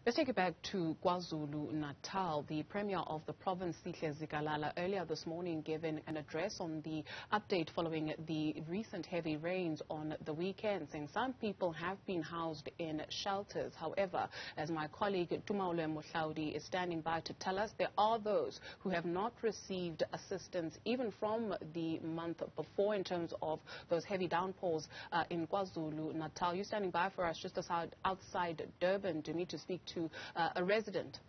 Let's take it back to KwaZulu-Natal. The Premier of the province, Sihle Zikalala, earlier this morning gave an address on the update following the recent heavy rains on the weekend, saying some people have been housed in shelters. However, as my colleague Tumaole Mohlaoli is standing by to tell us, there are those who have not received assistance even from the month before in terms of those heavy downpours in KwaZulu-Natal. You're standing by for us just outside Durban to meet to speak to a resident.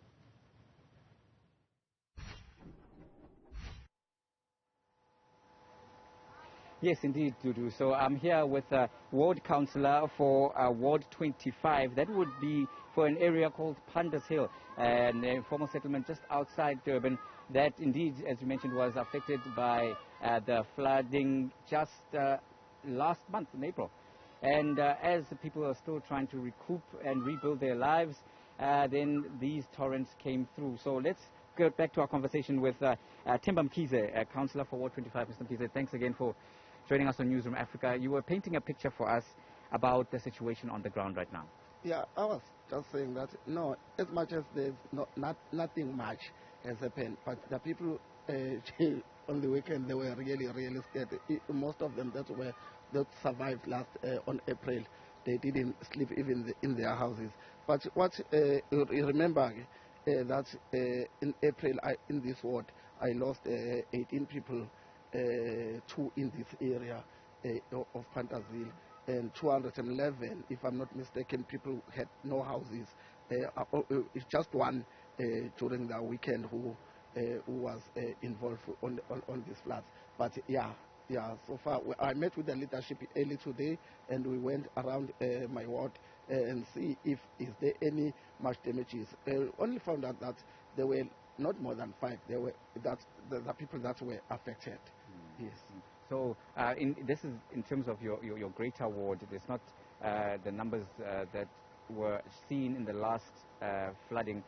Yes, indeed, Dudu. So I'm here with a ward councillor for Ward 25. That would be for an area called Pandas Hill, an informal settlement just outside Durban that indeed, as you mentioned, was affected by the flooding just last month in April. And as the people are still trying to recoup and rebuild their lives, then these torrents came through. So let's go back to our conversation with Themba Mkhize, councillor for Ward 25. Mr. Mkhize, thanks again for joining us on Newzroom Afrika. You were painting a picture for us about the situation on the ground right now. Yeah, I was just saying that, no, as much as there's nothing much has happened, but the people on the weekend, they were really, really scared. Most of them that survived last on April, they didn't sleep even in their houses. But what you remember that in April, in this ward, I lost 18 people, 2 in this area of Pantasville, and 211, if I'm not mistaken, people had no houses. It's just one during the weekend who was involved on these floods. But yeah, so far I met with the leadership early today, and we went around my ward and see if is there any much damages. Only found out that there were not more than 5. There were the people that were affected. Yes. So this is in terms of your greater ward. It's not the numbers that were seen in the last flooding.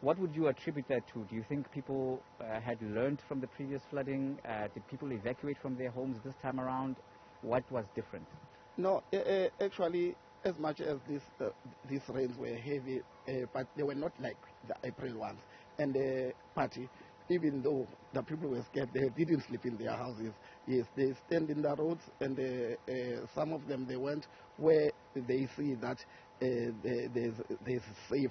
What would you attribute that to? Do you think people had learned from the previous flooding? Did people evacuate from their homes this time around? What was different? No, actually, as much as these rains were heavy, but they were not like the April ones. And party, even though the people were scared, they didn't sleep in their houses. Yes, they stand in the roads, and some of them, they went where they see that there's safe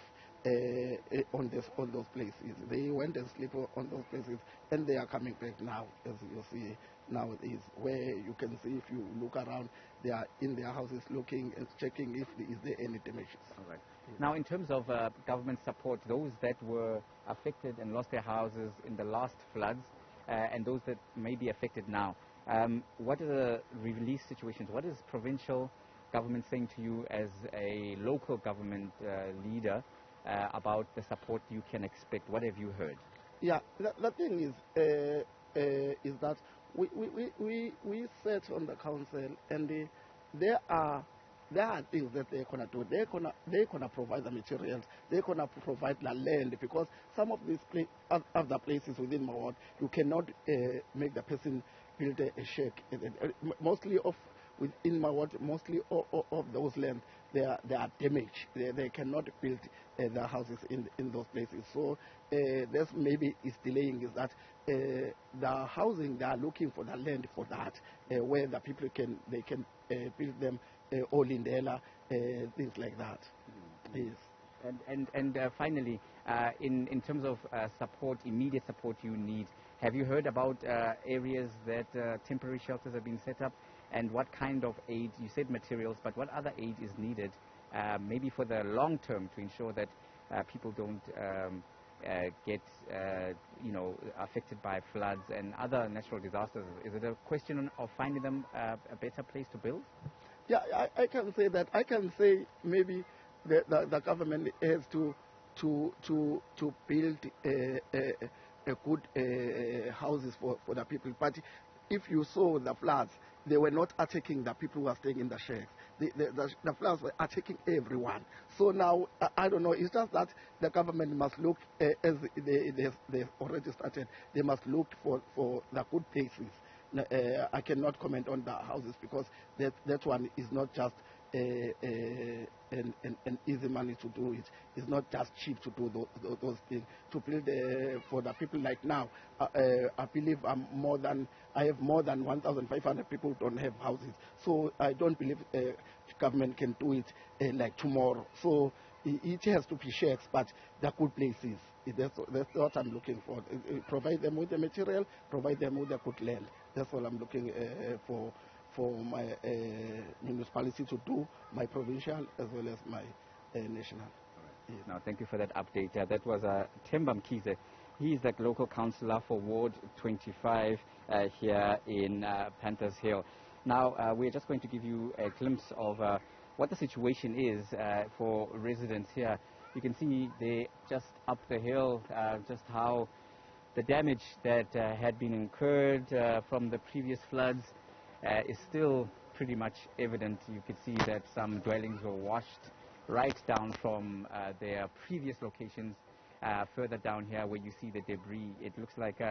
on those places. They went and sleep on those places, and they are coming back now, as you see nowadays, where you can see, if you look around, they are in their houses looking and checking if is there any damages. All right. Now, in terms of government support, those that were affected and lost their houses in the last floods, and those that may be affected now, what are the release situations? What is provincial government saying to you as a local government leader about the support you can expect? What have you heard? Yeah, the thing is that we sat on the council, and there are things that they're gonna do. They're gonna provide the materials. They're gonna provide the land, because some of these other places within my ward, you cannot make the person build a shack. Mostly within my ward, mostly of those land, they are damaged. They cannot build the houses in those places. So this maybe is delaying is that the housing, they are looking for the land for that, where the people can build them all in Dela, things like that. Yes. And finally, in terms of support, immediate support you need, have you heard about areas that temporary shelters have been set up, and what kind of aid? You said materials, but what other aid is needed, maybe for the long term, to ensure that people don't get affected by floods and other natural disasters? Is it a question of finding them a better place to build? Yeah, I can say that. I can say maybe the government has to build a good houses for the people. But if you saw the floods, they were not attacking the people who are staying in the shacks. The floods were attacking everyone. So now, I don't know, it's just that the government must look, as they've already started, they must look for the good places. I cannot comment on the houses, because that one is not just and easy money to do it. It's not just cheap to do those things. To build for the people like now, I believe I have more than 1,500 people who don't have houses. So I don't believe government can do it like tomorrow. So it has to be shacks, but the good places. That's what I'm looking for. Provide them with the material, provide them with the good land. That's all I'm looking for my municipality to do, my provincial as well as my national. Yes. Now, thank you for that update. That was Themba Mkhize. He's the local councillor for Ward 25 here in Panthers Hill. Now, we're just going to give you a glimpse of what the situation is for residents here. You can see they just up the hill, just how the damage that had been incurred from the previous floods is still pretty much evident. You could see that some dwellings were washed right down from their previous locations. Further down here where you see the debris, it looks like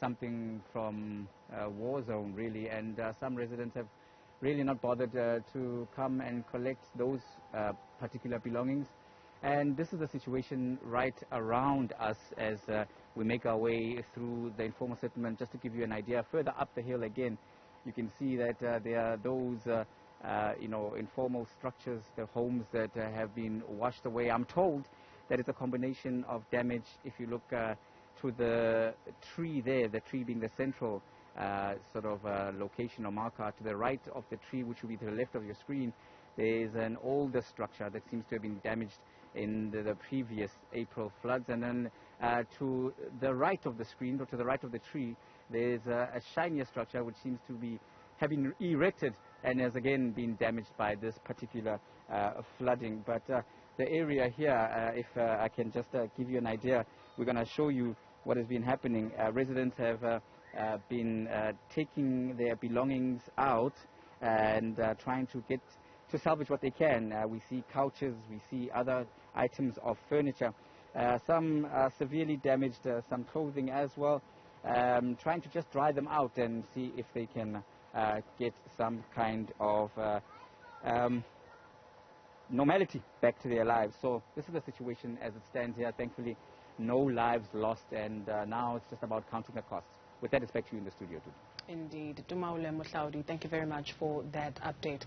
something from a war zone really, and some residents have really not bothered to come and collect those particular belongings. And this is the situation right around us as we make our way through the informal settlement. Just to give you an idea, further up the hill again, you can see that there are those informal structures, the homes that have been washed away. I'm told that it's a combination of damage. If you look to the tree there, the tree being the central location or marker, to the right of the tree, which will be to the left of your screen, there is an older structure that seems to have been damaged in the previous April floods. And then to the right of the screen, or to the right of the tree, there's a shinier structure which seems to have been erected and has again been damaged by this particular flooding. But the area here, if I can just give you an idea, we're going to show you what has been happening. Residents have been taking their belongings out and trying to salvage what they can. We see couches, we see other items of furniture. Some severely damaged, some clothing as well. Trying to just dry them out and see if they can get some kind of normality back to their lives. So this is the situation as it stands here. Thankfully, no lives lost, and now it's just about counting the costs. With that, it's back to you in the studio too. Indeed. Tumaole Mohlaoli, thank you very much for that update.